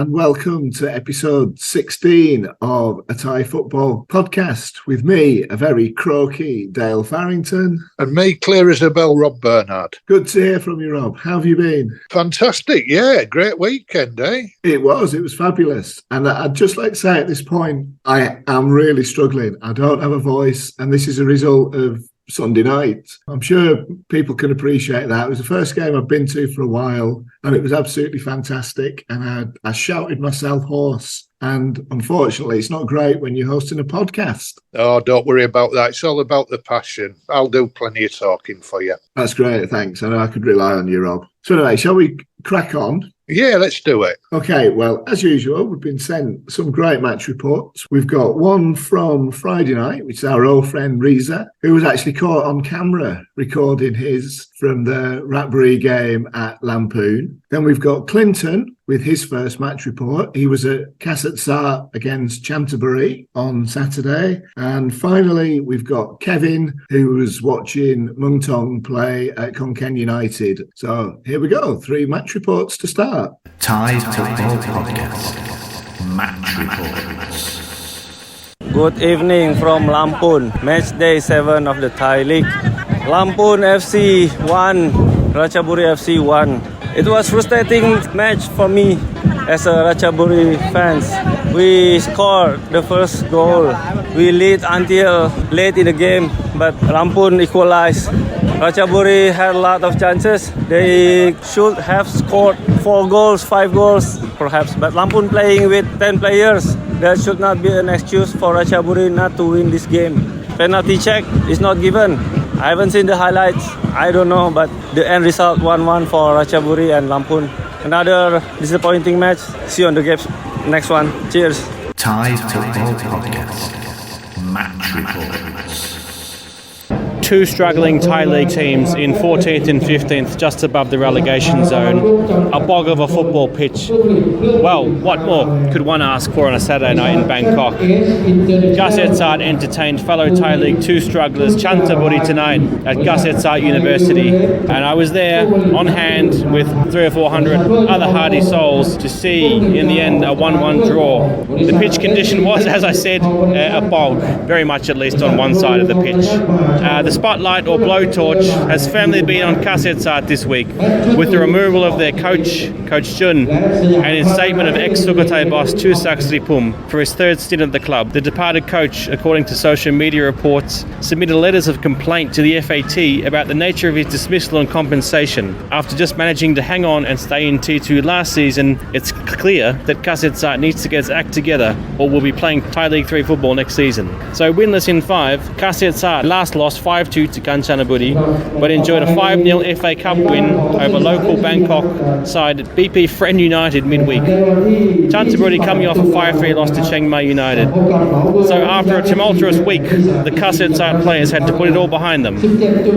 and welcome to episode 16 of a Thai football podcast with me, a very croaky Dale Farrington. And me, clear as a bell, Rob Bernard. Good to hear from you, Rob. How have you been? Fantastic, yeah. Great weekend, eh? It was fabulous. And I'd just like to say at this point, I am really struggling. I don't have a voice, and this is a result of Sunday night. I'm sure people can appreciate that. It was the first game I've been to for a while, and it was absolutely fantastic. And I shouted myself hoarse. And unfortunately, it's not great when you're hosting a podcast. Oh, don't worry about that. It's all about the passion. I'll do plenty of talking for you. That's great, thanks. I know I could rely on you, Rob. So anyway, shall we crack on? Yeah, let's do it. Okay, well, as usual, we've been sent some great match reports. We've got one from Friday night, which is our old friend Riza, who was actually caught on camera recording his from the Ratchaburi game at Lamphun. Then we've got Clinton with his first match report. He was at Kasetsart against Chantaburi on Saturday. And finally, we've got Kevin, who was watching Muang Thong play at Konkan United. So here we go, 3 match reports to start. Thai Football Podcast Match Reports. Good evening from Lamphun, match day 7 of the Thai League. Lamphun FC 1, Ratchaburi FC 1. It was frustrating match for me as a Ratchaburi fans. We scored the first goal. We lead until late in the game, but Lamphun equalized. Ratchaburi had a lot of chances. They should have scored 4 goals, 5 goals perhaps. But Lamphun playing with 10 players, that should not be an excuse for Ratchaburi not to win this game. Penalty check is not given. I haven't seen the highlights. I don't know, but the end result 1-1 for Ratchaburi and Lamphun. Another disappointing match. See you on the games. Next one. Cheers. Thai Football Podcast Match Reports. 2 struggling Thai League teams in 14th and 15th, just above the relegation zone. A bog of a football pitch. Well, what more could one ask for on a Saturday night in Bangkok? Kasetsart entertained fellow Thai League 2 strugglers Chantaburi tonight at Kasetsart University, and I was there on hand with 300 or 400 other hardy souls to see, in the end, a 1-1 draw. The pitch condition was, as I said, a bog, very much at least on one side of the pitch. The spotlight or blowtorch has firmly been on Kasetsart this week, with the removal of their coach, Coach Jun, and in statement of ex-Sukhothai boss Chusak Sripum for his 3rd stint at the club. The departed coach, according to social media reports, submitted letters of complaint to the FAT about the nature of his dismissal and compensation. After just managing to hang on and stay in T2 last season, it's clear that Kasetsart needs to get its act together or will be playing Thai League 3 football next season. So winless in 5, Kasetsart last lost 5-2 to Kanchanaburi, but enjoyed a 5-0 FA Cup win over local Bangkok side BP Friend United midweek. Chonburi coming off a 5-3 loss to Chiang Mai United. So after a tumultuous week, the Kasetsart players had to put it all behind them.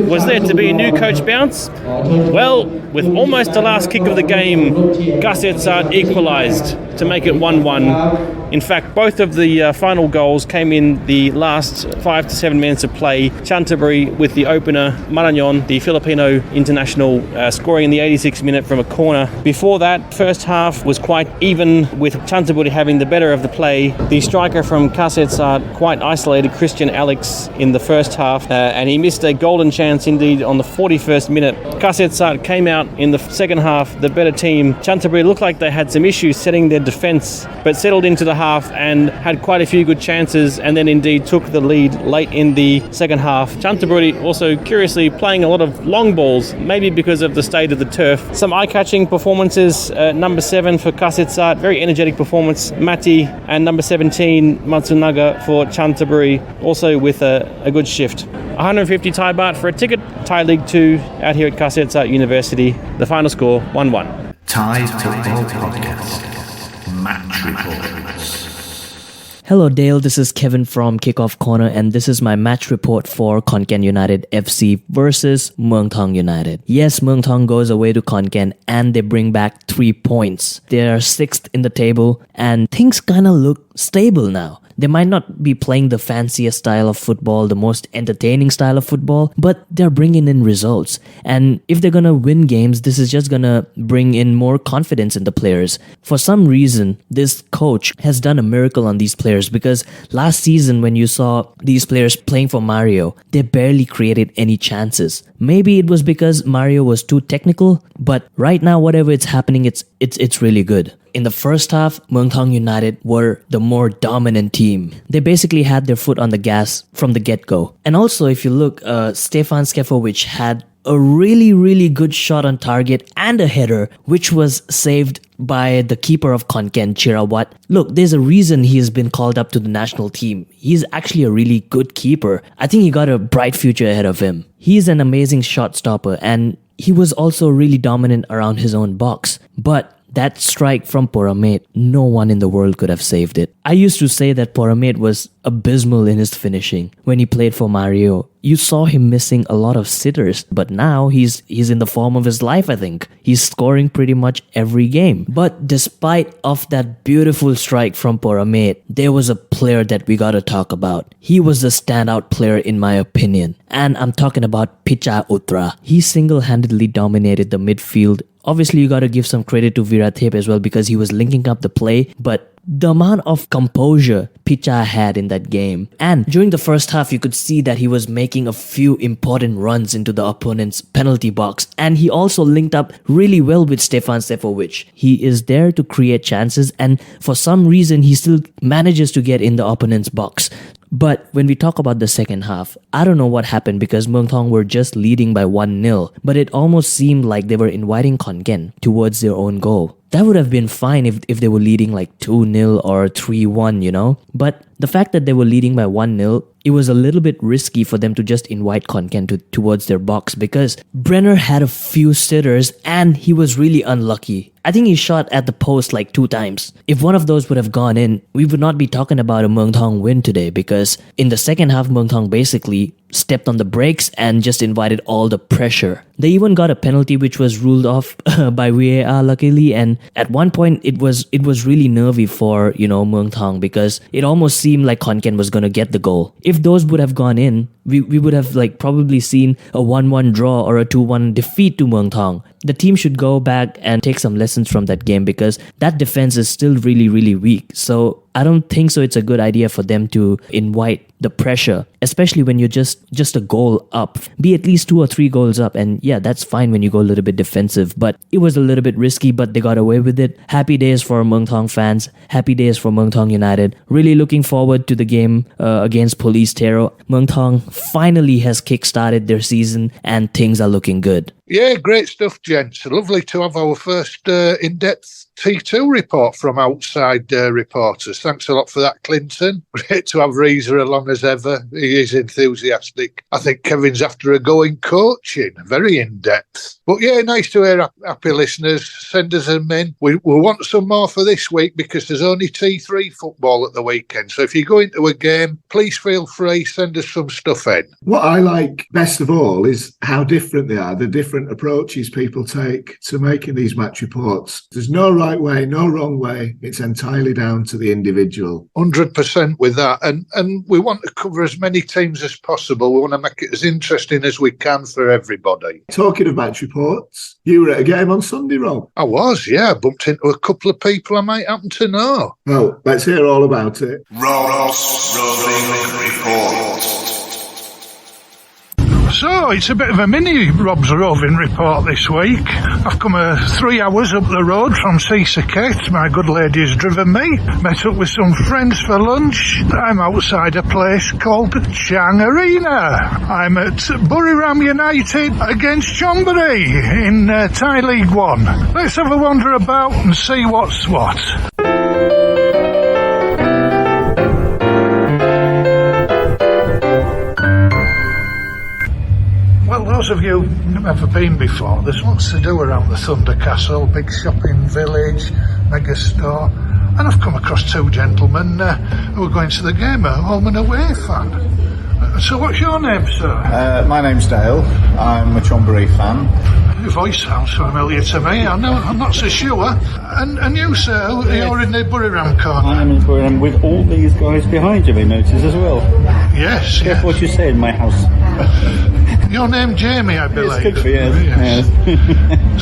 Was there to be a new coach bounce? Well, with almost the last kick of the game, Kasetsart equalised to make it 1-1. In fact, both of the final goals came in the last 5 to 7 minutes of play. Chantaburi with the opener, Marañon, the Filipino international, scoring in the 86th minute from a corner. Before that, first half was quite even, with Chantaburi having the better of the play. The striker from Kasetsart quite isolated Christian Alex in the first half, and he missed a golden chance indeed on the 41st minute. Kasetsart came out in the second half, the better team. Chantaburi looked like they had some issues setting their defence, but settled into the half and had quite a few good chances, and then indeed took the lead late in the second half. Chantaburi also curiously playing a lot of long balls, maybe because of the state of the turf. Some eye-catching performances. Number 7 for Kasetsart, very energetic performance, Mati, and number 17 Matsunaga for Chantaburi, also with a good shift. 150 Thai baht for a ticket. Thai League 2 out here at Kasetsart University. The final score 1-1. Thai Football Podcast Match Reports. Hello Dale, this is Kevin from Kickoff Corner, and this is my match report for Konkan United FC versus Muang Thong United. Yes, Muang Thong goes away to Konkan and they bring back 3 points. They are 6th in the table and things kinda look stable now. They might not be playing the fanciest style of football, the most entertaining style of football, but they're bringing in results. And if they're going to win games, this is just going to bring in more confidence in the players. For some reason, this coach has done a miracle on these players, because last season when you saw these players playing for Mario, they barely created any chances. Maybe it was because Mario was too technical, but right now whatever it's happening, it's really good. In the first half, Muang Thong United were the more dominant team. They basically had their foot on the gas from the get-go. And also, if you look, Stefan Skefovic had a really, really good shot on target and a header, which was saved by the keeper of Konkan, Chirawat. Look, there's a reason he has been called up to the national team. He's actually a really good keeper. I think he got a bright future ahead of him. He's an amazing shot stopper, and he was also really dominant around his own box. But that strike from Poramate, no one in the world could have saved it. I used to say that Poramate was abysmal in his finishing when he played for Mario. You saw him missing a lot of sitters, but now he's in the form of his life, I think. He's scoring pretty much every game. But despite of that beautiful strike from Poramate, there was a player that we gotta talk about. He was the standout player in my opinion. And I'm talking about Picha Utra. He single-handedly dominated the midfield. Obviously, you gotta give some credit to Virathep as well, because he was linking up the play, but the amount of composure Picha had in that game. And during the first half, you could see that he was making a few important runs into the opponent's penalty box. And he also linked up really well with Stefan Sefovic. He is there to create chances, and for some reason, he still manages to get in the opponent's box. But when we talk about the second half, I don't know what happened, because Muang Thong were just leading by 1-0, but it almost seemed like they were inviting Konkan towards their own goal. That would have been fine if they were leading like 2-0 or 3-1, you know? But the fact that they were leading by 1-0, it was a little bit risky for them to just invite Konkan towards their box, because Brenner had a few sitters and he was really unlucky. I think he shot at the post like 2 times. If one of those would have gone in, we would not be talking about a Muang Thong win today, because in the second half, Muang Thong basically stepped on the brakes and just invited all the pressure. They even got a penalty which was ruled off by VAR luckily, and at one point it was really nervy for, Muang Thong, because it almost seemed like Konkan was going to get the goal. If those would have gone in, we would have probably seen a 1-1 draw or a 2-1 defeat to Muang Thong. The team should go back and take some lessons from that game, because that defense is still really, really weak. So I don't think so it's a good idea for them to invite the pressure, especially when you're just a goal up. Be at least 2 or 3 goals up, and yeah, that's fine when you go a little bit defensive, but it was a little bit risky, but they got away with it. Happy days for Muang Thong fans. Happy days for Muang Thong United. Really looking forward to the game against Police Tero. Muang Thong finally has kick-started their season, and things are looking good. Yeah, great stuff, gents. Lovely to have our first in-depth T2 report from outside reporters. Thanks a lot for that, Clinton. Great to have Riza along as ever. He is enthusiastic. I think Kevin's after a go in coaching. Very in-depth. But yeah, nice to hear happy listeners. Send us them in. We want some more for this week, because there's only T3 football at the weekend. So if you go into a game, please feel free, send us some stuff in. What I like best of all is how different they are, the different approaches people take to making these match reports. There's no right way, no wrong way. It's entirely down to the individual. 100% with that. And we want to cover as many teams as possible. We want to make it as interesting as we can for everybody. Talking of match reports, you were at a game on Sunday, Rob. I was, yeah. I bumped into a couple of people I might happen to know. Well, let's hear all about it. Rob's Roving Report. So, it's a bit of a mini Rob's Roving Report this week. I've come 3 hours up the road from Seasakate. My good lady has driven me. Met up with some friends for lunch. I'm outside a place called Chang Arena. I'm at Buriram United against Chonburi in Thai League 1. Let's have a wander about and see what's what. Well, those of you who've never been before, there's lots to do around the Thunder Castle, big shopping village, mega store, and I've come across 2 gentlemen who are going to the game, a home and away fan. So what's your name, sir? My name's Dale. I'm a Chonburi fan. Your voice sounds familiar to me. I'm not so sure. And you, sir, you're in the Buriram corner. I'm in Buriram with all these guys behind you, I notice as well. Yes. Careful what you say in my house. Your name Jamie, I believe. It's good for you. Yes.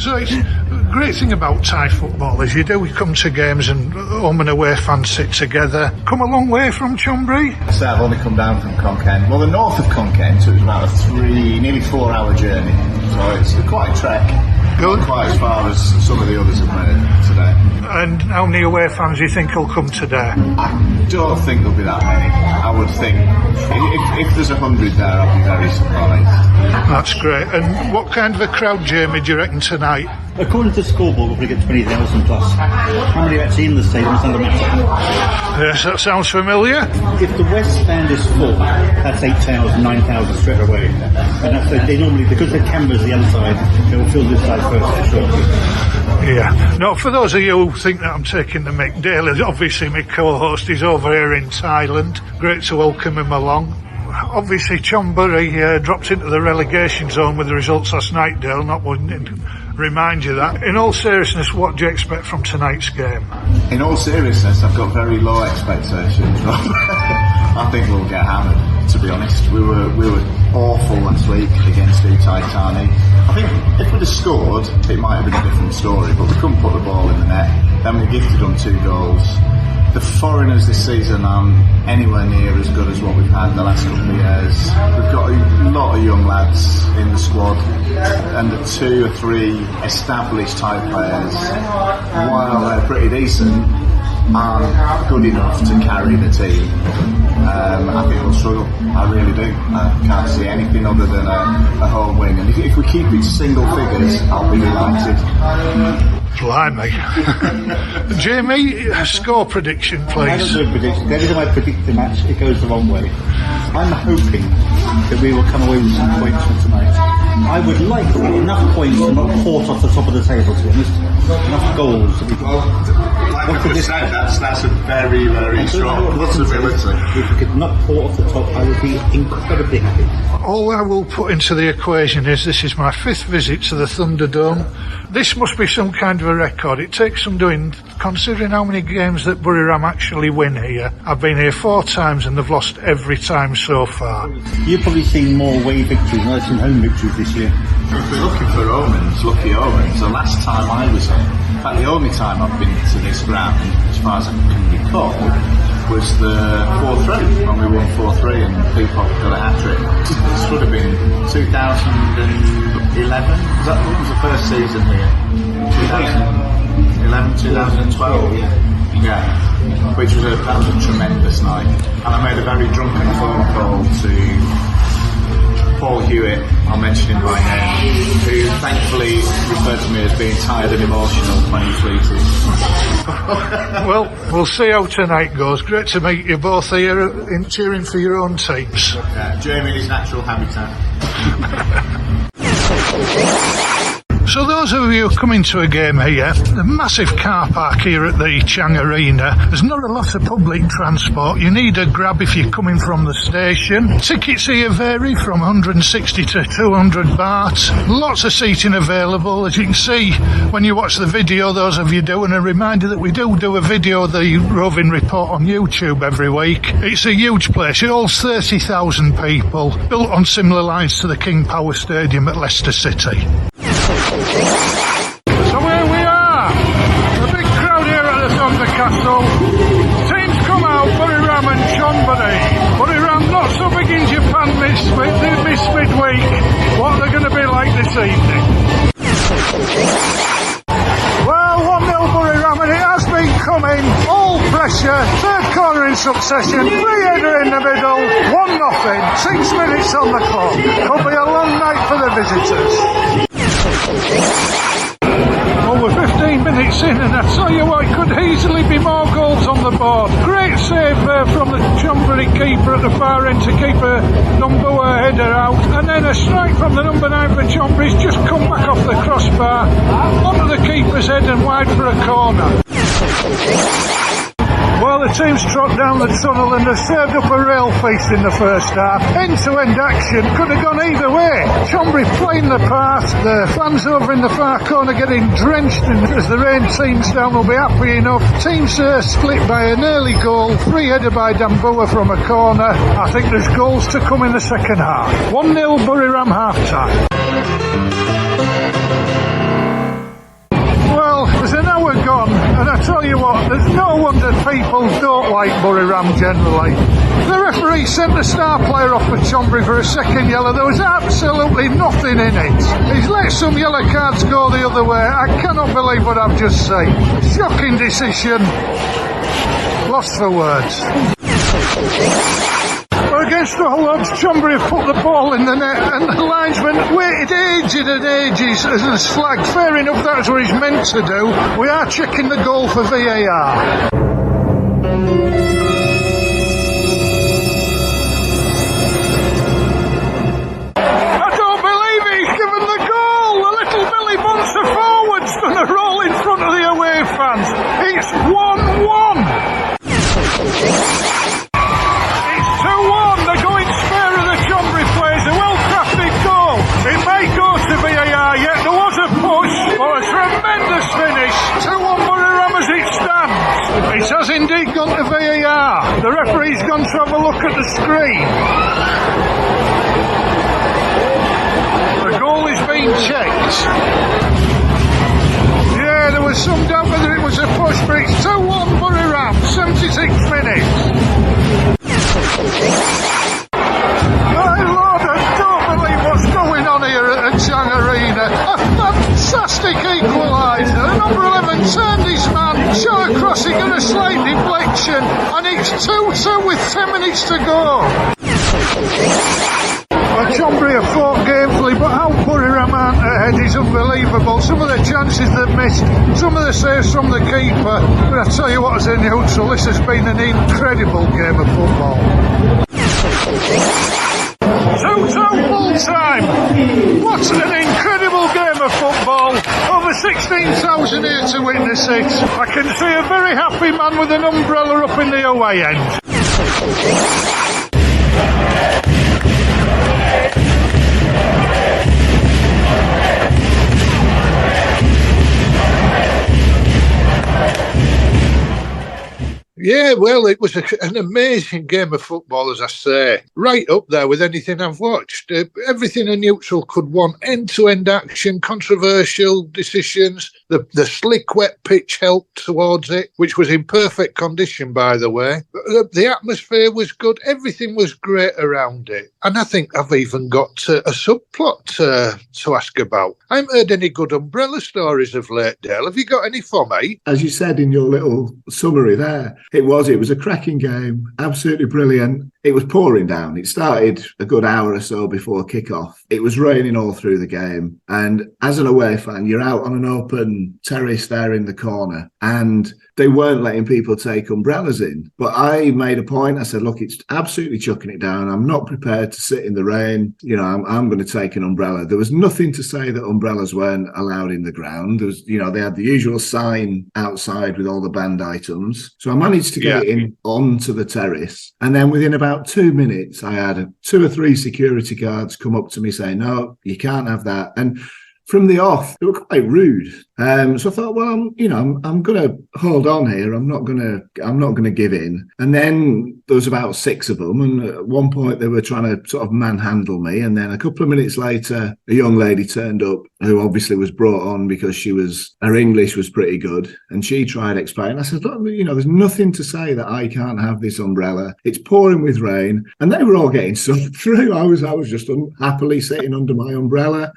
So it's the great thing about Thai football is you do come to games and home and away fans sit together. Come a long way from Chonburi? So I've only come down from Khon Kaen. Well, the north of Khon Kaen, so it's about a nearly 4 hour journey. So it's quite a trek. Good. Not quite as far as some of the others have made today. And how many away fans do you think will come today? I don't think there'll be that many. I would think if there's 100 there, I'll be very surprised. That's great. And what kind of a crowd, Jamie, do you reckon tonight? According to the scoreboard, we'll probably get 20,000 plus. How many are actually in the stadium is another matter. Yes, that sounds familiar. If the West Stand is full, that's 8,000, 9,000 straight away. And that's they normally, because the camera's the other side, they will fill this side first, for sure. Yeah. Now, for those of you who think that I'm taking the mick, Dale is obviously my co-host. He's over here in Thailand. Great to welcome him along. Obviously, Chonburi dropped into the relegation zone with the results last night, Dale, not wanting to remind you that. In all seriousness, what do you expect from tonight's game? In all seriousness, I've got very low expectations. I think we'll get hammered, to be honest. We were awful last week against Utd Thani. I think if we'd have scored, it might have been a different story, but we couldn't put the ball in the net. Then we gifted them 2 goals. The foreigners this season aren't anywhere near as good as what we've had the last couple of years. We've got a lot of young lads in the squad, and the 2 or 3 established Thai players, while they're pretty decent, aren't good enough to carry the team. I think we'll struggle. I really do. I can't see anything other than a home win. And if we keep it to single figures, I'll be delighted. Blimey. Jamie, score prediction, please. I don't do a prediction. Every time I predict the match, it goes the wrong way. I'm hoping that we will come away with some points from tonight. I would like enough points to not port off the top of the table, to be honest. Enough goals. Like I said, that's a very, very strong possibility. If we could not port off the top, I would be incredibly happy. All I will put into the equation is this is my 5th visit to the Thunderdome. This must be some kind of a record. It takes some doing, considering how many games that Buriram actually win here. I've been here 4 times and they've lost every time so far. You've probably seen more away victories than I've seen home victories this year. If we're looking for omens, lucky omens, the last time I was here, in fact the only time I've been to this ground, as far as I can recall, was the 4-3, when we won 4-3 and Peacock got a hat-trick. This would have been 2011, what was the first season here? 2011, 2012? Yeah, which was that was a tremendous night. And I made a very drunken phone call to Paul Hewitt, I'll mention him by name, who thankfully referred to me as being tired and emotional when he tweeted. Well, we'll see how tonight goes. Great to meet you both here in cheering for your own teams. Jamie in his natural habitat. So those of you coming to a game here, the massive car park here at the Chang Arena, there's not a lot of public transport. You need a grab if you're coming from the station. Tickets here vary from 160 to 200 baht. Lots of seating available. As you can see when you watch the video, those of you do, and a reminder that we do a video of the Roving Report on YouTube every week. It's a huge place. It holds 30,000 people, built on similar lines to the King Power Stadium at Leicester City. So here we are, a big crowd here at the Thunder Castle. Teams come out, Buriram and Chonburi. Buriram not so big in Japan this midweek. What they're going to be like this evening? Well, 1-0 Buriram, and it has been coming. All pressure, 3rd corner in succession, 3-header in the middle, 1-0, 6 minutes on the clock. Could be a long night for the visitors. Well, we're 15 minutes in, and I tell you what, it could easily be more goals on the board. Great save from the Chonburi keeper at the far end to keep a number header out, and then a strike from the number 9 for Chonburi's just come back off the crossbar, onto the keeper's head and wide for a corner. Well, the team's trot down the tunnel and they've served up a real feast in the first half. End-to-end action, could have gone either way. Chonburi playing the part, the fans over in the far corner getting drenched, and as the rain seems down, will be happy enough. Teams split by an early goal, free-header by Dambua from a corner. I think there's goals to come in the second half. 1-0 Buriram half-time. Well, there's an hour gone, and I tell you what, there's no wonder people don't like Buriram generally. The referee sent the star player off for Chonburi for a second yellow. There was absolutely nothing in it. He's let some yellow cards go the other way. I cannot believe what I've just seen. Shocking decision. Lost for words. Against all odds, Chonburi have put the ball in the net, and the linesman waited ages and ages as a flag. Fair enough, that's what he's meant to do. We are checking the goal for VAR. I don't believe it, he's given the goal. The little Billy Buncer forward's done a roll in front of the away fans. It's 1-1. It has indeed gone to VAR. The referee's gone to have a look at the screen. The goal is being checked. Yeah, there was some doubt whether it was a push, but it's 2-1 Buriram, 76 minutes. My Lord, I don't believe what's going on here at Chang Arena. A fantastic equaliser. The number 11 turned his man, shot across it, got a slight deflection, and it's 2-2 with 10 minutes to go. Well, Chonburi have fought gamefully, but how Buriram aren't ahead is unbelievable. Some of the chances they've missed, some of the saves from the keeper. But I tell you what, as a neutral, this has been an incredible game of football. 2-2 full time. What an incredible game of football. Over 16,000 here to witness it. I can see a very happy man with an umbrella up in the away end. Yeah, well, it was an amazing game of football, as I say. Right up there with anything I've watched. Everything a neutral could want. End-to-end action, controversial decisions. The slick, wet pitch helped towards it, which was in perfect condition, by the way. The atmosphere was good. Everything was great around it. And I think I've even got a subplot to ask about. I haven't heard any good umbrella stories of late, Dale. Have you got any for me? As you said in your little summary there, it was a cracking game, absolutely brilliant. It was pouring down. It started a good hour or so before kickoff. It was raining all through the game. And as an away fan, you're out on an open terrace there in the corner, and they weren't letting people take umbrellas in. But I made a point. I said, look, it's absolutely chucking it down. I'm not prepared to sit in the rain. You know, I'm going to take an umbrella. There was nothing to say that umbrellas weren't allowed in the ground. There was, they had the usual sign outside with all the banned items. So I managed to get it in onto the terrace. And then within about 2 minutes, I had 2 or 3 security guards come up to me saying, no, you can't have that. And from the off, they were quite rude. So I thought, well, I'm going to hold on here. I'm not going to give in. And then there was about 6 of them. And at one point they were trying to sort of manhandle me. And then a couple of minutes later, a young lady turned up who obviously was brought on because her English was pretty good. And she tried explaining. I said, look, there's nothing to say that I can't have this umbrella. It's pouring with rain. And they were all getting sucked through. I was just happily sitting under my umbrella.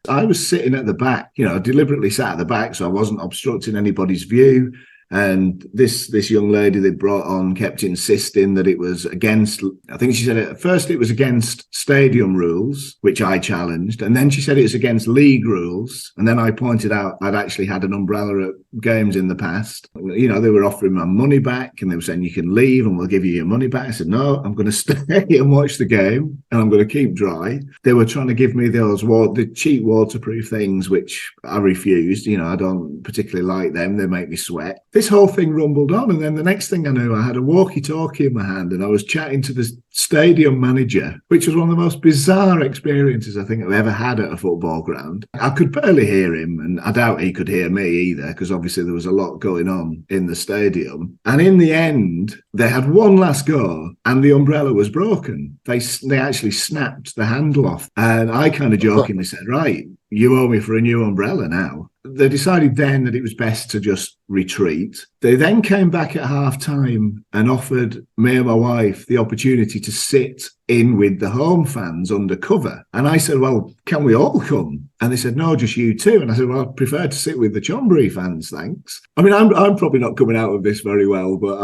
I was sitting at the back, deliberately sat at the back so I wasn't obstructing anybody's view. And this young lady they brought on kept insisting that it was against, I think she said at first it was against stadium rules, which I challenged. And then she said it was against league rules. And then I pointed out I'd actually had an umbrella at games in the past. They were offering my money back and they were saying, you can leave and we'll give you your money back. I said, no, I'm going to stay and watch the game and I'm going to keep dry. They were trying to give me the cheap waterproof things, which I refused. I don't particularly like them. They make me sweat. this whole thing rumbled on. And then the next thing I knew, I had a walkie-talkie in my hand and I was chatting to the stadium manager, which was one of the most bizarre experiences I think I've ever had at a football ground. I could barely hear him, and I doubt he could hear me either, because obviously there was a lot going on in the stadium. And in the end, they had one last go and the umbrella was broken. They actually snapped the handle off. And I kind of jokingly said, right, you owe me for a new umbrella now. They decided then that it was best to just retreat. They then came back at half-time and offered me and my wife the opportunity to sit in with the home fans under cover. And I said, well, can we all come? And they said, no, just you two. And I said, well, I'd prefer to sit with the Chonburi fans, thanks. I mean, I'm probably not coming out of this very well, but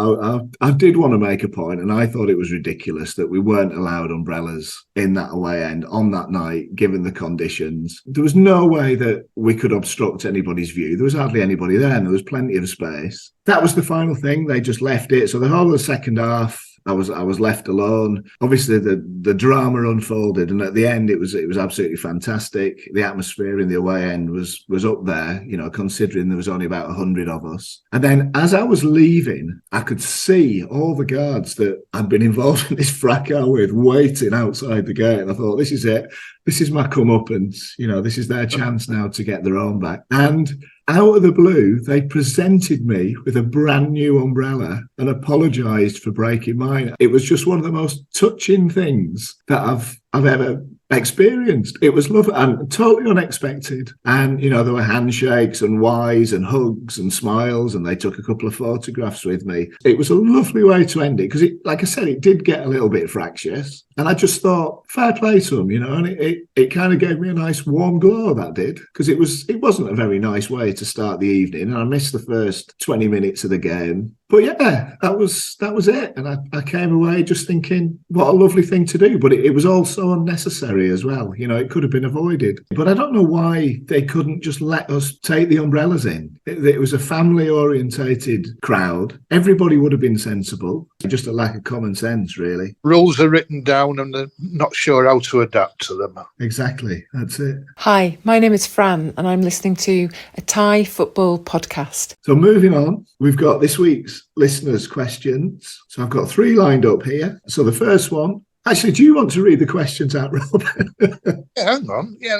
I did want to make a point, and I thought it was ridiculous that we weren't allowed umbrellas in that away end on that night, given the conditions. There was no way that we could obstruct anybody's view. There was hardly anybody there, and there was plenty of space. That was the final thing. They just left it. So the whole of the second half, I was left alone. Obviously, the drama unfolded, and at the end, it was absolutely fantastic. The atmosphere in the away end was up there, you know, considering there was only about 100 of us. And then, as I was leaving, I could see all the guards that I'd been involved in this fracas with waiting outside the gate. And I thought, this is it. This is my comeuppance. You know, this is their chance now to get their own back. And out of the blue, they presented me with a brand new umbrella and apologised for breaking mine. It was just one of the most touching things that I've ever experienced. It was lovely and totally unexpected. And, you know, there were handshakes and whys and hugs and smiles, and they took a couple of photographs with me. It was a lovely way to end it, because it, like I said, it did get a little bit fractious. And I just thought, fair play to them, you know, and it kind of gave me a nice warm glow, that did, because it wasn't a very nice way to start the evening. And I missed the first 20 minutes of the game. But yeah, that was it. And I came away just thinking, what a lovely thing to do. But it was all so unnecessary as well. You know, it could have been avoided. But I don't know why they couldn't just let us take the umbrellas in. It was a family-orientated crowd. Everybody would have been sensible. Just a lack of common sense, really. Rules are written down and they're not sure how to adapt to them. Exactly. That's it. Hi, my name is Fran and I'm listening to a Thai football podcast. So moving on, we've got this week's listeners' questions. So I've got 3 lined up here. So the first one, actually, do you want to read the questions out, Rob? Yeah, hang on. Yeah,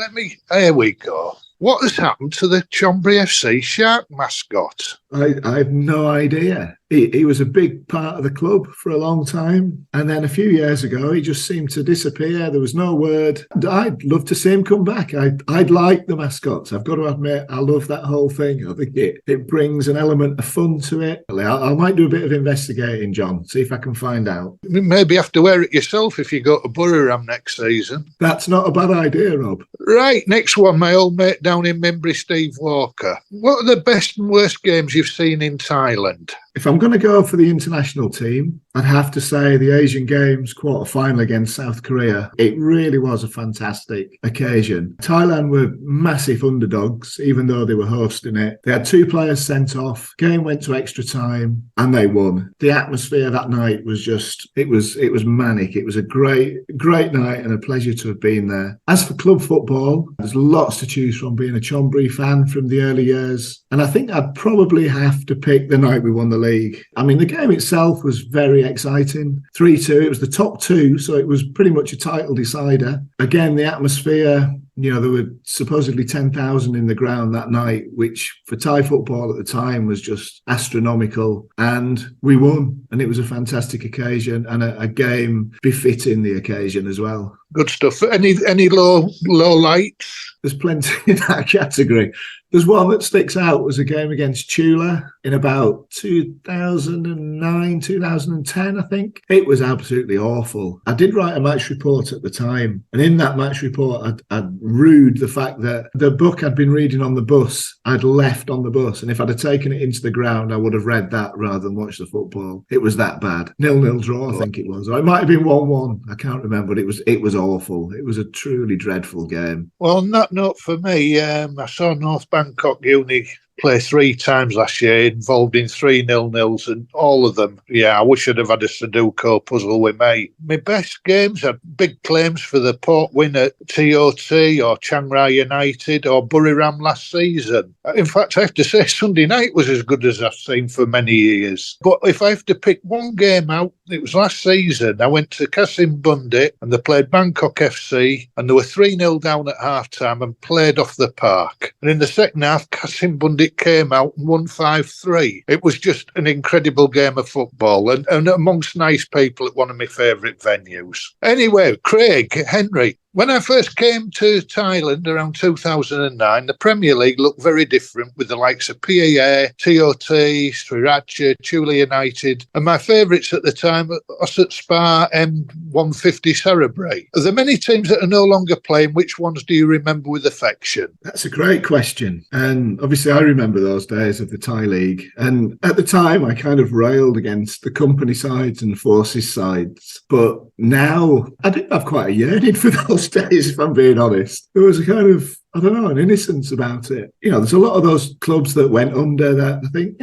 here we go. What has happened to the Chonburi FC shark mascot? I have no idea. He was a big part of the club for a long time. And then a few years ago, he just seemed to disappear. There was no word. I'd love to see him come back. I'd like the mascots. I've got to admit, I love that whole thing. I think it brings an element of fun to it. I might do a bit of investigating, John, see if I can find out. Maybe you have to wear it yourself if you go to Buriram next season. That's not a bad idea, Rob. Right, next one, my old mate down in Minbury, Steve Walker. What are the best and worst games you've seen in Thailand? If I'm going to go for the international team, I'd have to say the Asian Games quarter-final against South Korea. It really was a fantastic occasion. Thailand were massive underdogs, even though they were hosting it. They had 2 players sent off. Game went to extra time, and they won. The atmosphere that night was just, it was manic. It was a great night and a pleasure to have been there. As for club football, there's lots to choose from, being a Chonburi fan from the early years. And I think I'd probably have to pick the night we won the league. I mean, the game itself was very exciting. 3-2, it was the top 2, so it was pretty much a title decider. Again, the atmosphere, you know, there were supposedly 10,000 in the ground that night, which for Thai football at the time was just astronomical. And we won, and it was a fantastic occasion and a game befitting the occasion as well. Good stuff. Any low lights? There's plenty in that category. There's one that sticks out, was a game against Chula in about 2009, 2010, I think. It was absolutely awful. I did write a match report at the time, and in that match report, I'd rued the fact that the book I'd been reading on the bus, I'd left on the bus, and if I'd have taken it into the ground, I would have read that rather than watched the football. It was that bad. 0-0 draw, I think it was. Or it might have been 1-1. I can't remember, but it was awful. It was a truly dreadful game. Well, on that note for me, I saw North Bangkok Uni play 3 times last year, involved in 3 0-0s, and all of them, I wish I'd have had a Sudoku puzzle with me. My best games had big claims for the Port win at TOT or Chiang Rai United or Buriram last season. In fact, I have to say Sunday night was as good as I've seen for many years. But if I have to pick one game out, it was last season. I went to Kasetsart and they played Bangkok FC, and they were 3-0 down at half-time and played off the park. And in the second half, Kasetsart came out and won 5-3. It was just an incredible game of football and amongst nice people at one of my favourite venues. Anyway, Craig, Henry, when I first came to Thailand around 2009, the Premier League looked very different with the likes of PAA, TOT, Sriracha, Chula United, and my favourites at the time, Osset Spa, M150 Cerebray. Are there many teams that are no longer playing? Which ones do you remember with affection? That's a great question. And obviously I remember those days of the Thai League. And at the time, I kind of railed against the company sides and forces sides. But now I do have quite a yearning for those days, if I'm being honest. There was a kind of, I don't know, an innocence about it. There's a lot of those clubs that went under that I think,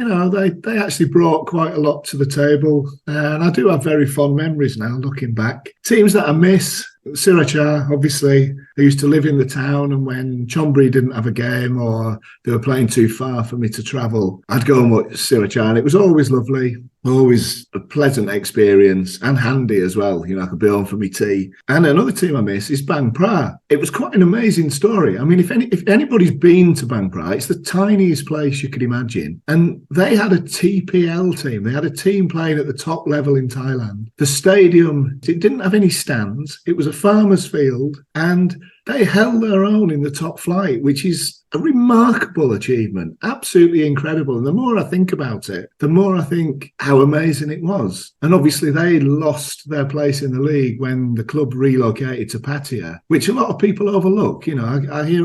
they actually brought quite a lot to the table. And I do have very fond memories now, looking back. Teams that I miss, Sriracha, obviously, they used to live in the town, and when Chonburi didn't have a game or they were playing too far for me to travel, I'd go and watch Sriracha, and it was always lovely. Always a pleasant experience and handy as well. I could be home for me tea. And another team I miss is Bang Phra. It was quite an amazing story. I mean, if anybody's been to Bang Phra, it's the tiniest place you could imagine. And they had a TPL team. They had a team playing at the top level in Thailand. The stadium, it didn't have any stands. It was a farmer's field, and they held their own in the top flight, which is a remarkable achievement, absolutely incredible. And the more I think about it, the more I think how amazing it was. And obviously they lost their place in the league when the club relocated to Pattaya, which a lot of people overlook. I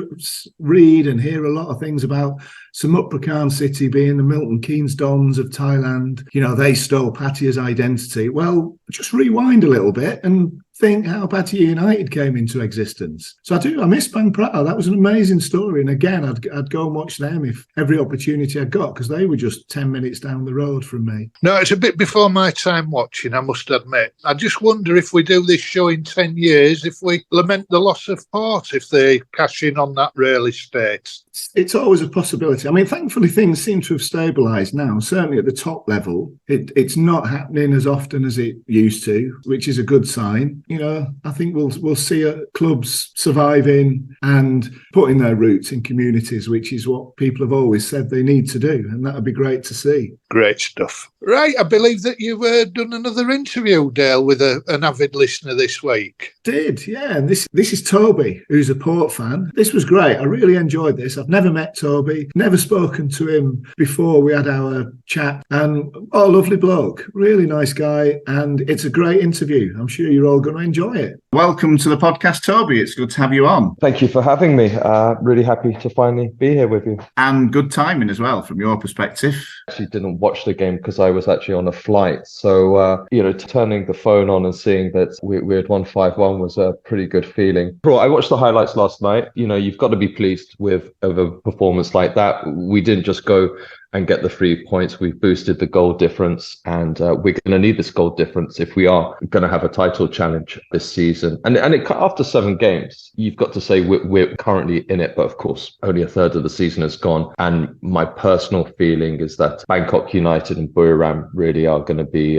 read and hear a lot of things about Samut Prakan City being the Milton Keynes Dons of Thailand. They stole Pattaya's identity. Well, just rewind a little bit and think how Pattaya United came into existence. So I miss Bang Phra. That was an amazing story. And again, I'd go and watch them if every opportunity I got, because they were just 10 minutes down the road from me. No, it's a bit before my time watching, I must admit. I just wonder if we do this show in 10 years, if we lament the loss of Port, if they cash in on that real estate. It's always a possibility. I mean, thankfully, things seem to have stabilised now. Certainly at the top level, it's not happening as often as it used to, which is a good sign. I think we'll see clubs surviving and putting their roots in communities, which is what people have always said they need to do, and that would be great to see. Great stuff. Right, I believe that you've done another interview, Dale, with an avid listener this week. Did, yeah. And this is Toby, who's a Port fan. This was great. I really enjoyed this. I've never met Toby, never spoken to him before we had our chat, and lovely bloke, really nice guy, and it's a great interview. I'm sure you're all going to enjoy it. Welcome to the podcast, Toby. It's good to have you on. Thank you for having me. Really happy to finally be here with you. And good timing as well, from your perspective. I actually didn't watch the game because I was actually on a flight. So, turning the phone on and seeing that we had won 5-1 was a pretty good feeling. I watched the highlights last night. You've got to be pleased with a performance like that. We didn't just go and get the 3 points. We've boosted the goal difference, and we're going to need this goal difference if we are going to have a title challenge this season. And after 7 games, you've got to say we're currently in it, but of course, only a third of the season has gone. And my personal feeling is that Bangkok United and Buriram really are going to be,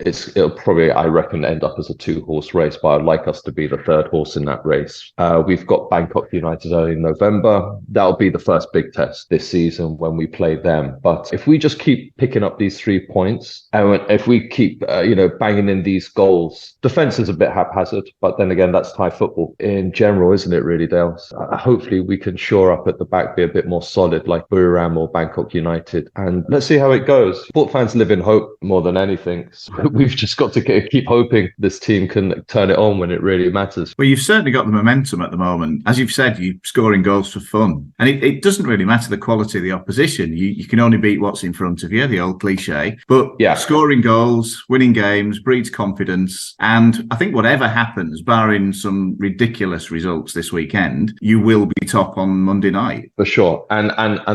it'll probably, I reckon, end up as a 2-horse race, but I'd like us to be the 3rd horse in that race. We've got Bangkok United early in November. That'll be the first big test this season when we play them. But if we just keep picking up these 3 points, and if we keep, banging in these goals, defence is a bit haphazard, but then again, that's Thai football in general, isn't it really, Dale? Hopefully we can shore up at the back, be a bit more solid like Buriram or Bangkok United, and let's see how it goes. Sport fans live in hope more than anything. So we've just got to keep hoping this team can turn it on when it really matters. Well, you've certainly got the momentum at the moment. As you've said, you're scoring goals for fun, and it doesn't really matter the quality of the opposition. You can only beat what's in front of you, the old cliche. But yeah, scoring goals, winning games, breeds confidence. And I think whatever happens, barring some ridiculous results this weekend, you will be top on Monday night. For sure. And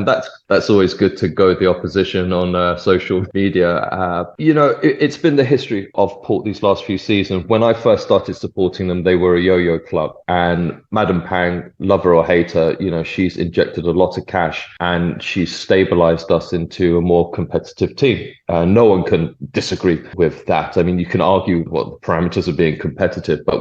that's always good to go the opposition on social media. It's been the history of Port these last few seasons. When I first started supporting them, they were a yo-yo club. And Madam Pang, lover or hater, she's injected a lot of cash and she's stabilized us into a more competitive team. No one can disagree with that. I mean, you can argue what the parameters of being competitive, but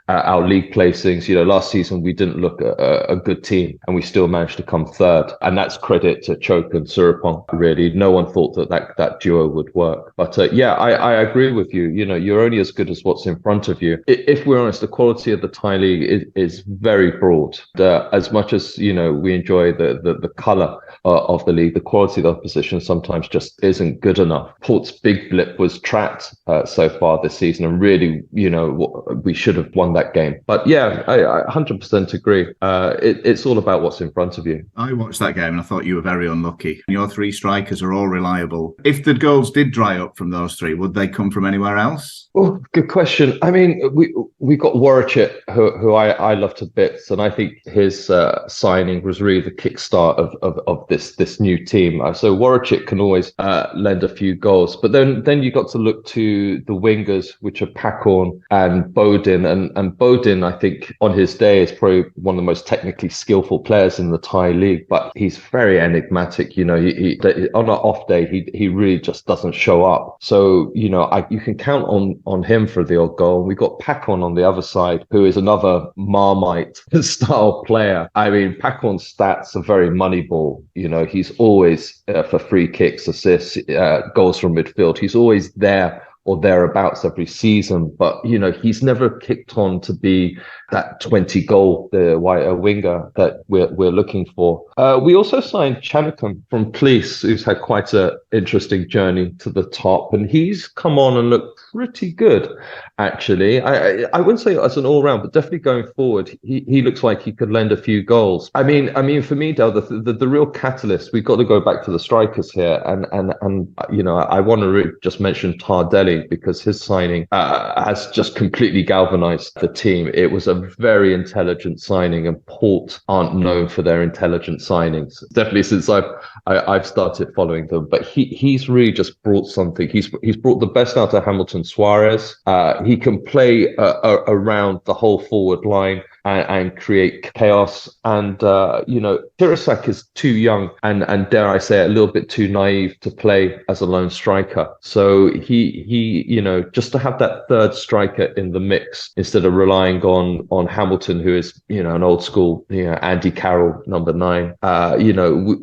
our league placings, last season we didn't look a good team and we still managed to come third. And that's credit to Choke and Surapong, really. No one thought that duo would work. But I agree with you. You're only as good as what's in front of you. If we're honest, the quality of the Thai league is very broad. As much as, we enjoy the colour of the league, the quality of the opposition sometimes just isn't good enough. Port's big blip was trapped so far this season, and really, we should have won that game. But yeah, I 100% agree. It's all about what's in front of you. I watched that game and I thought you were very unlucky. Your three strikers are all reliable. If the goals did dry up from those three, would they come from anywhere else? Oh, good question. I mean, we got Warwick, who I love to bits, and I think his signing was really the kickstart of this new team. So Warwick can always lend a few goals, but then you got to look to the wingers, which are Pakorn and Bodin, and Bodin, I think on his day is probably one of the most technically skillful players in the Thai league, but he's very enigmatic. He on an off day he really just doesn't show up. So you can count on him for the odd goal. We got Pakorn on the other side, who is another Marmite style player. I mean, Pakorn's stats are very moneyball. He's always for free kicks, assists, goals from midfield. He's always there or thereabouts every season, but he's never kicked on to be that 20-goal winger that we're looking for. We also signed Chanakam from Police, who's had quite an interesting journey to the top, and he's come on and looked pretty good, actually. I wouldn't say as an all-round, but definitely going forward, he looks like he could lend a few goals. I mean, for me, Del, the real catalyst, we've got to go back to the strikers here, and I want to really just mention Tardelli, because his signing has just completely galvanized the team. It was a very intelligent signing, and Port aren't known for their intelligent signings, definitely since I've started following them. But he's really just brought something. He's brought the best out of Hamilton Suarez. He can play around the whole forward line and create chaos. And Tirasak is too young and dare I say a little bit too naive to play as a lone striker. So he just to have that third striker in the mix instead of relying on Hamilton, who is an old school Andy Carroll number 9.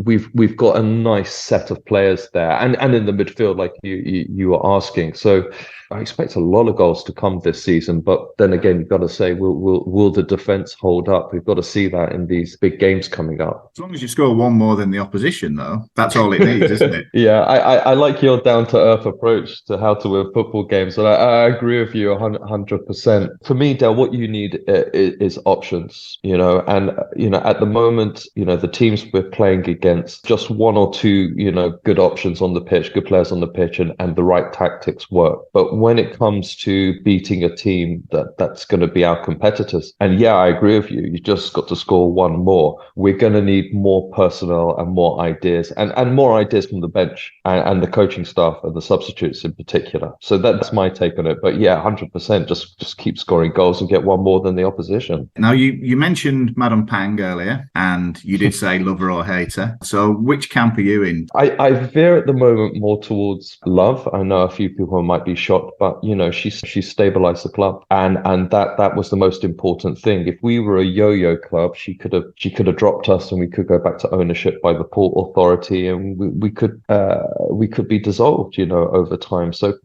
We've got a nice set of players there, and in the midfield, like you were asking. So I expect a lot of goals to come this season, but then again, you've got to say, will the defence hold up? We've got to see that in these big games coming up. As long as you score one more than the opposition, though, that's all it needs, isn't it? Yeah, I like your down-to-earth approach to how to win football games, and I agree with you 100%. For me, Del, what you need is options, and at the moment, the teams we're playing against, just one or two, good options on the pitch, good players on the pitch, and the right tactics work. But when it comes to beating a team that's going to be our competitors, and yeah, I agree with you, you just got to score one more. We're going to need more personnel and more ideas, and more ideas from the bench and the coaching staff and the substitutes in particular. So that's my take on it. But yeah, 100%, just keep scoring goals and get one more than the opposition. Now, you mentioned Madam Pang earlier, and you did say lover or hater. So which camp are you in? I veer at the moment more towards love. I know a few people might be shocked, but she stabilized the club, and that was the most important thing. If we were a yo-yo club, she could have dropped us, and we could go back to ownership by the Port Authority, and we could be dissolved, over time. So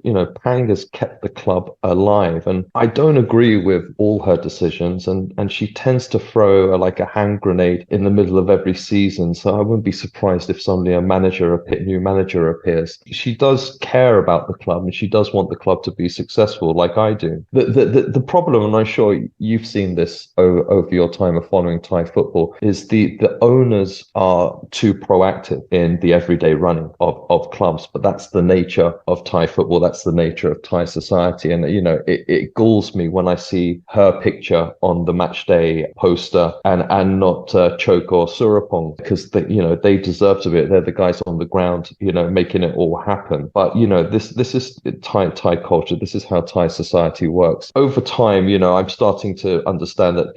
Pang has kept the club alive, and I don't agree with all her decisions, and she tends to throw like a hand grenade in the middle of every season. So I wouldn't be surprised if suddenly a new manager appears. She does care about the club, and she does want the club to be successful, like I do. The problem, and I'm sure you've seen this over your time of following Thai football is the owners are too proactive in the everyday running of clubs, but that's the nature of Thai football. That's the nature of Thai society. And, it galls me when I see her picture on the match day poster and not Chok or Surapong, because they deserve to be it. They're the guys on the ground, making it all happen. But, this is Thai culture. This is how Thai society works. Over time, I'm starting to understand that,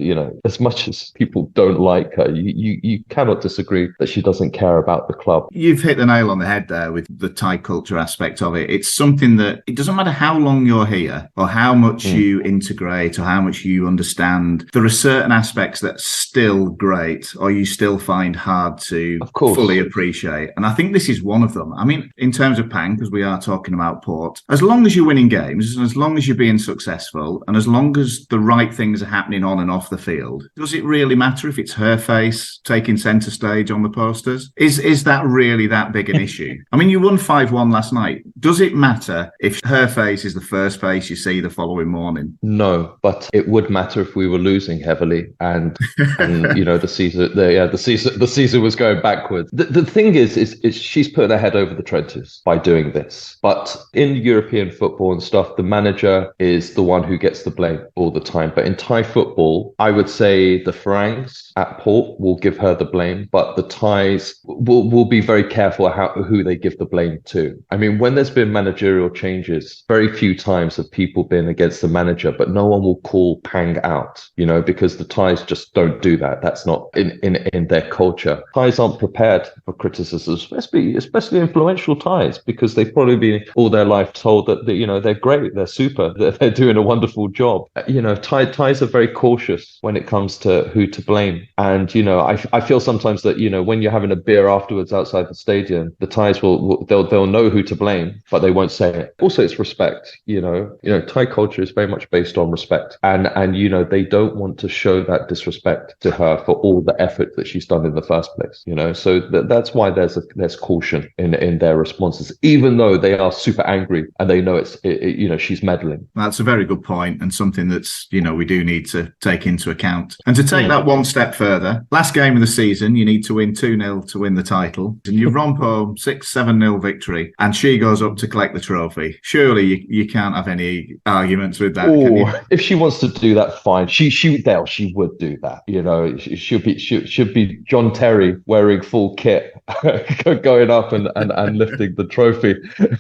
as much as people don't like her, you cannot disagree that she doesn't care about the club. You've hit the nail on the head there with the Thai culture aspect of it. It's something that it doesn't matter how long you're here or how much you integrate or how much you understand. There are certain aspects that's still great or you still find hard to fully appreciate. And I think this is one of them. I mean, in terms of Pang, because we are talking about Port, as long as you're winning games and as long as you're being successful and as long as the right things are happening on and off the field, does it really matter if it's her face taking centre stage on the posters? Is that really that big an issue? I mean, you won 5-1 last night. Does it matter if her face is the first face you see the following morning? No, but it would matter if we were losing heavily and the season was going backwards. The thing is she's putting her head over the trenches by doing this. But in European football and stuff, the manager is the one who gets the blame all the time. But in Thai football, I would say the Farangs at Port will give her the blame, but the Thais will be very careful who they give the blame to. I mean, when there's been managerial changes, very few times have people been against the manager, but no one will call Pang out, because the Thais just don't do that. That's not in their culture. Thais aren't prepared for criticisms, especially influential Thais, because they've probably been all their life told that they're great, they're super, they're doing a wonderful job. Thais are very cautious when it comes to who to blame. And, I feel sometimes that, when you're having a beer afterwards outside the stadium, the Thais they'll know who to blame, but they won't say it. Also, it's respect. Thai culture is very much based on respect. And they don't want to show that disrespect to her for all the effort that she's done in the first place. So that's why there's caution in their responses, even though they are super angry and they know she's meddling. That's a very good point and something that's, we do need to take into account. And to take that one step further, last game of the season, you need to win 2-0 to win the title. And you romp home 6-7-0 victory and she goes up to collect the trophy. Surely you can't have any arguments with that, can you? If she wants to do that, fine. She would do that. She should be John Terry wearing full kit, going up and lifting the trophy.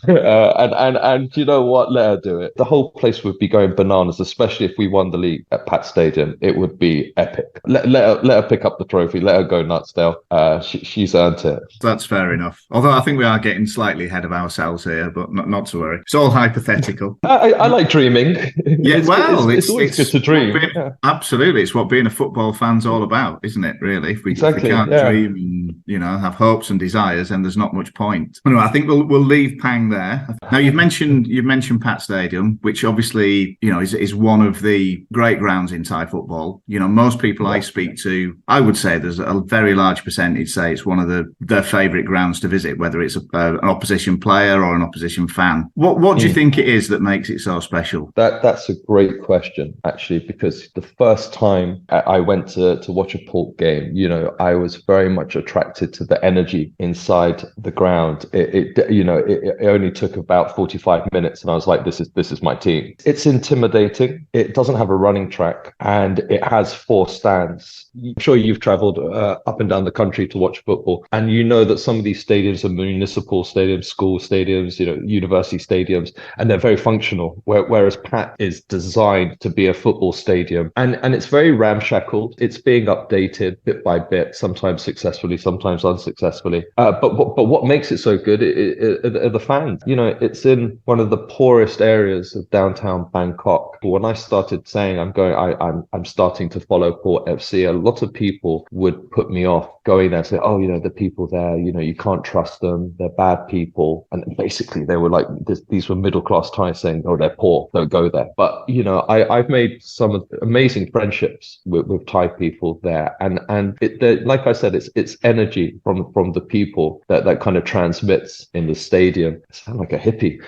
And you know what? Let her do it. The whole place would be going bananas, especially if we won the league at Pat Stadium. It would be epic. Let her pick up the trophy. Let her go nuts, Dale. She's earned it. That's fair enough. Although I think we are getting slightly ahead of ourselves here, but not to worry. It's all hypothetical. I like dreaming. Yeah, it's always good to dream. Absolutely. It's what being a football fan's all about, isn't it, really? If we can't dream and, have hopes and desires, then there's not much point. Anyway, I think we'll leave Pang there. Now, you've mentioned Pat Stadium, which obviously, is one of the great grounds in Thai football. Most people I speak to, I would say there's a very large percentage say it's one of their favourite grounds to visit, whether it's an opposition player or an opposition fan. What do you think it is that makes it so special? That's a great question, actually, because the first time I went to watch a Port game, I was very much attracted to the energy inside the ground. It only took about 45 minutes and I was like, this is my team. It's intimidating. It doesn't have a running track and it has 4 stands. I'm sure you've travelled up and down the country to watch football, and you know that some of these stadiums are municipal stadiums, school stadiums, university stadiums, and they're very functional, whereas Pat is designed to be a football stadium. And it's very ramshackled. It's being updated bit by bit, sometimes successfully, sometimes unsuccessfully. But what makes it so good are the fans. It's in one of the poorest areas of downtown Bangkok. When I started saying I'm starting to follow Port FC, a lot of people would put me off going there and say, the people there, you can't trust them. They're bad people. And basically they were like, these were middle-class Thais saying, they're poor, don't go there. But, I've made some amazing friendships with Thai people there. And like I said, it's energy from the people that kind of transmits in the stadium. I sound like a hippie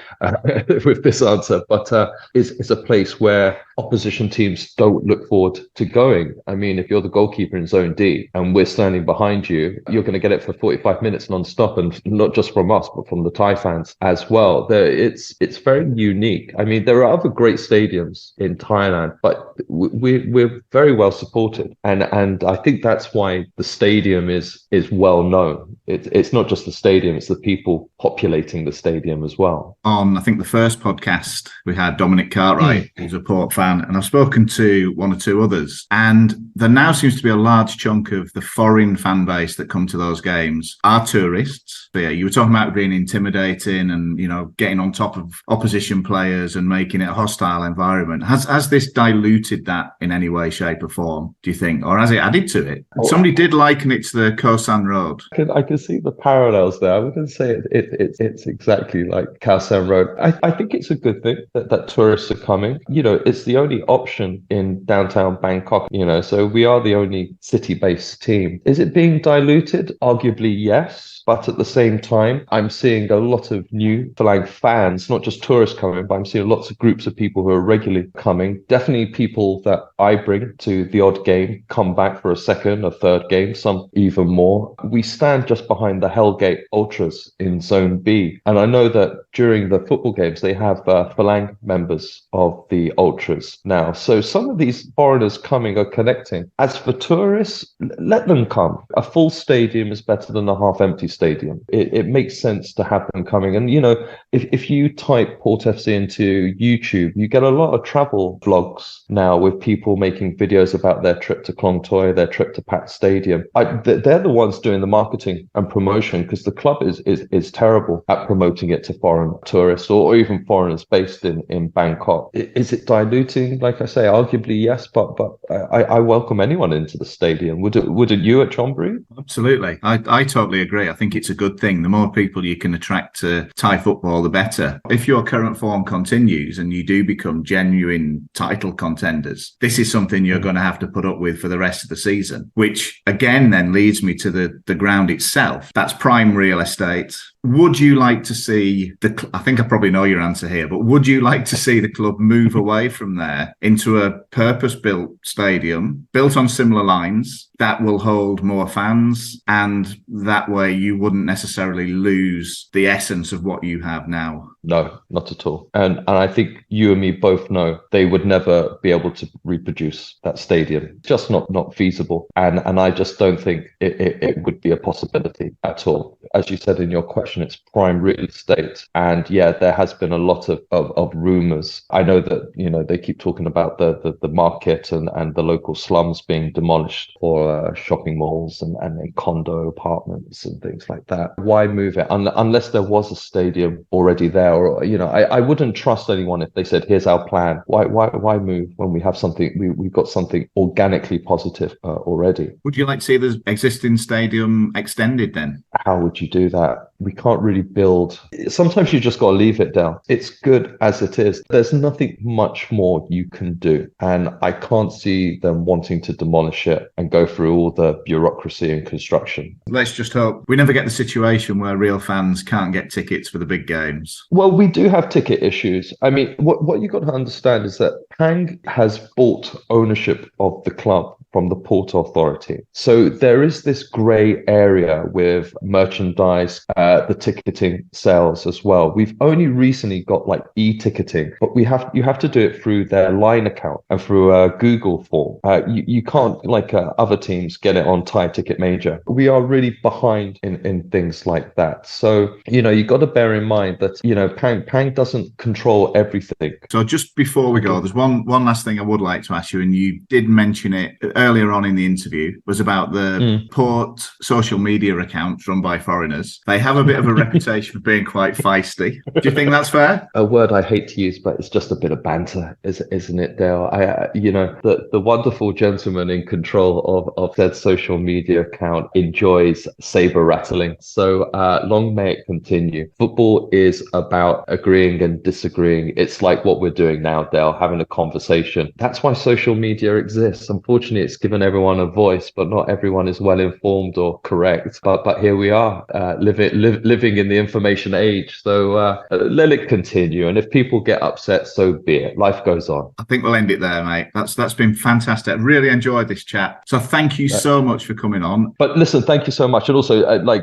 with this answer, but it's a place where opposition teams don't look forward to going. I mean, if you're the goalkeeper in Zone D and we're standing behind you, you're going to get it for 45 minutes non-stop, and not just from us, but from the Thai fans as well. It's very unique. I mean, there are other great stadiums in Thailand, but we're very well supported, and I think that's why the stadium is well known. It's not just the stadium; it's the people populating the stadium as well. On, I think, the first podcast, we had Dominic Cartwright, who's a Port fan, and I've spoken to one or two others, and there now seems to be a large chunk of the foreign fan base that come to those games are tourists. But yeah, you were talking about being intimidating and, you know, getting on top of opposition players and making it a hostile environment. Has this diluted that in any way, shape or form, do you think? Or has it added to it? Somebody did liken it to the Koh San Road. I can see the parallels there. I wouldn't say it's exactly like Khao San Road. I think it's a good thing that tourists are coming. You know, it's the only option in downtown Bangkok, you know, so we are the only city-based team. Is it being diluted? Arguably, yes. But at the same time, I'm seeing a lot of new Phalang fans, not just tourists coming, but I'm seeing lots of groups of people who are regularly coming. Definitely people that I bring to the odd game come back for a second, a third game, some even more. We stand just behind the Hellgate Ultras in Zone B. And I know that during the football games, they have Phalang members of the Ultras now. So some of these foreigners coming are connecting. As for tourists, let them come. A full stadium is better than a half-empty stadium. It makes sense to have them coming. And, you know, if you type Port FC into YouTube, you get a lot of travel vlogs now with people making videos about their trip to Klong Toi, their trip to Pat Stadium. They're the ones doing the marketing and promotion, because the club is terrible at promoting it to foreign tourists or even foreigners based in Bangkok. Is it diluting? Like I say, arguably yes, but I welcome anyone into the stadium. Wouldn't you at Chonburi? Absolutely. I totally agree. I think it's a good thing. The more people you can attract to Thai football, the better. If your current form continues and you do become genuine title contenders, this is something you're going to have to put up with for the rest of the season, which again then leads me to the ground itself. That's prime real estate. Would you like to see I think I probably know your answer here, but would you like to see the club move away from there into a purpose-built stadium built on similar lines that will hold more fans, and that way you wouldn't necessarily lose the essence of what you have now? No, not at all. And I think you and me both know they would never be able to reproduce that stadium. Just not feasible. And I just don't think it would be a possibility at all. As you said in your question, it's prime real estate. And yeah, there has been a lot of rumours. I know that, you know, they keep talking about the market and the local slums being demolished for shopping malls and condo apartments and things like that. Why move it? Unless there was a stadium already there. Or, you know, I wouldn't trust anyone if they said, here's our plan. Why move when we have something, we've got something organically positive already? Would you like to see the existing stadium extended then? How would you do that? We can't really build. Sometimes you just got to leave it down. It's good as it is. There's nothing much more you can do. And I can't see them wanting to demolish it and go through all the bureaucracy and construction. Let's just hope we never get the situation where real fans can't get tickets for the big games. Well, we do have ticket issues. I mean, what you got to understand is that Pang has bought ownership of the club from the Port Authority. So there is this grey area with merchandise, the ticketing sales as well. We've only recently got like e-ticketing, but you have to do it through their Line account and through a Google form. You can't, like other teams, get it on Thai Ticket Major. We are really behind in things like that. So, you know, you got to bear in mind that, you know, Pang doesn't control everything. So just before we go, there's one last thing I would like to ask you, and you did mention it earlier on in the interview, was about the Port social media accounts run by foreigners. They have a bit of a reputation for being quite feisty. Do you think that's fair? A word I hate to use, but it's just a bit of banter, isn't it, Dale? You know, the wonderful gentleman in control of said social media account enjoys saber rattling. So long may it continue. Football is about agreeing and disagreeing. It's like what we're doing now, Dale, having a conversation. That's why social media exists. Unfortunately, it's given everyone a voice, but not everyone is well informed or correct. But here we are, living in the information age. So let it continue. And if people get upset, so be it. Life goes on. I think we'll end it there, mate. That's been fantastic. I really enjoyed this chat. So thank you so much for coming on. But listen, thank you so much. And also,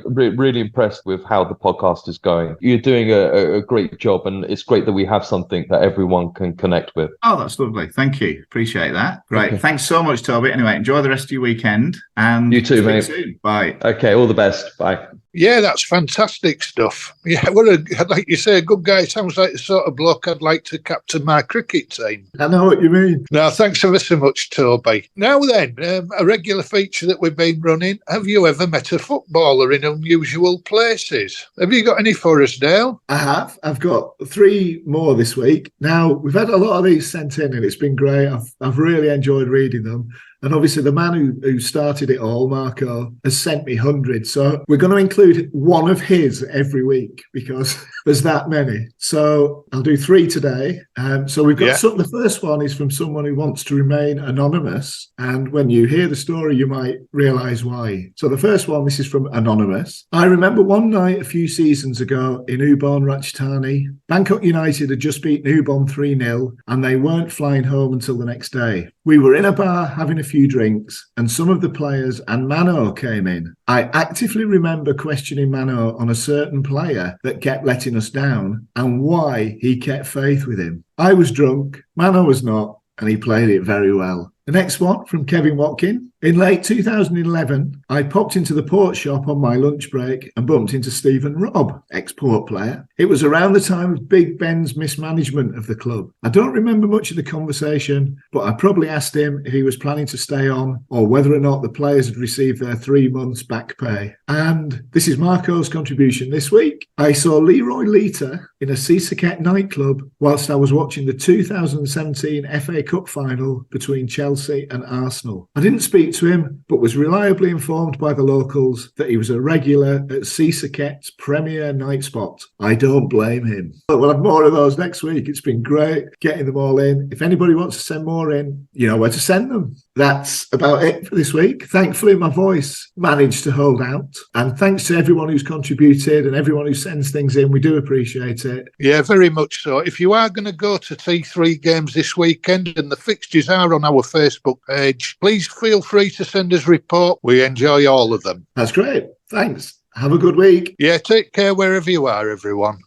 really impressed with how the podcast is going. You're doing a great job, and it's great that we have something that everyone can connect with. Oh, that's lovely. Thank you. Appreciate that. Great. Okay. Thanks so much, Toby. Anyway, enjoy the rest of your weekend. And you too, mate. Soon. Bye. Okay, all the best. Bye. Yeah, that's fantastic stuff. Yeah, like you say, a good guy. Sounds like the sort of bloke I'd like to captain my cricket team. I know what you mean. Now, thanks ever so much, Toby. Now then, a regular feature that we've been running. Have you ever met a footballer in unusual places? Have you got any for us, Dale? I have. I've got 3 more this week. Now, we've had a lot of these sent in, and it's been great. I've really enjoyed reading them. And obviously the man who started it all, Marco, has sent me hundreds. So we're going to include one of his every week because there's that many. So I'll do 3 today. So we've got the first one is from someone who wants to remain anonymous. And when you hear the story, you might realise why. So the first one, this is from Anonymous. I remember one night a few seasons ago in Ubon, Ratchaburi, Bangkok United had just beaten Ubon 3-0 and they weren't flying home until the next day. We were in a bar having a few drinks and some of the players and Mano came in. I actively remember questioning Mano on a certain player that kept letting us down and why he kept faith with him. I was drunk, Mano was not, and he played it very well. The next one from Kevin Watkin. In late 2011, I popped into the port shop on my lunch break and bumped into Stephen Robb, ex-port player. It was around the time of Big Ben's mismanagement of the club. I don't remember much of the conversation, but I probably asked him if he was planning to stay on or whether or not the players had received their 3 months back pay. And this is Marco's contribution this week. I saw Leroy Lita in a Seasicket nightclub whilst I was watching the 2017 FA Cup final between Chelsea and Arsenal. I didn't speak to him, but was reliably informed by the locals that he was a regular at Seasicket's premier night spot. I don't blame him. But we'll have more of those next week. It's been great getting them all in. If anybody wants to send more in, you know where to send them. That's about it for this week. Thankfully, my voice managed to hold out. And thanks to everyone who's contributed and everyone who sends things in. We do appreciate it. Yeah, very much so. If you are going to go to T3 games this weekend and the fixtures are on our Facebook page, please feel free to send us a report. We enjoy all of them. That's great. Thanks. Have a good week. Yeah, take care wherever you are, everyone.